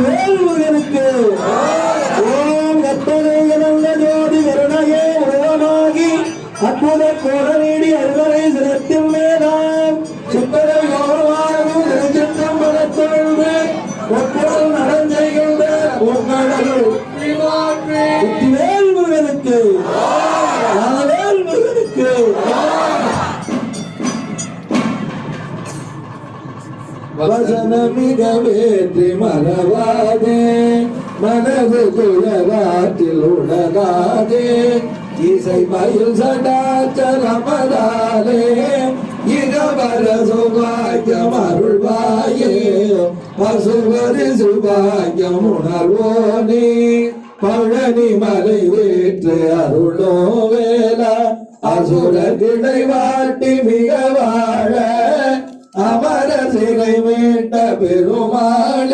வேல்முருகனுக்கு. ஓம் கற்பனை இழந்த ஜோதி கருணையே உலகமாகி அற்புத கோர நீடி அறுவரை சிரத்தில் மேலாம் சிப்பரை யோகமாகும் திருச்சிற்றம்பலத்தொழுந்து ஒப்பொருள் நடஞ்செய்கின்ற உங்களது வேல்முருகனுக்கு. வேல்முருகனுக்கு. வசனமிக வேற்றி மறவாதே மனது குழலாற்றில் உடலாதே இசை மயில் சடாச்சரமதாலே இகவர சுபாக்கியம் அருள்வாயே பசுவரி சுபாக்கியம் உணர்வோனே பழனி மலை வேற்று அருளோ வேலா அசுர கிளை வாட்டி மிக வாழ அமர சிறை மீட்ட பெருமாள்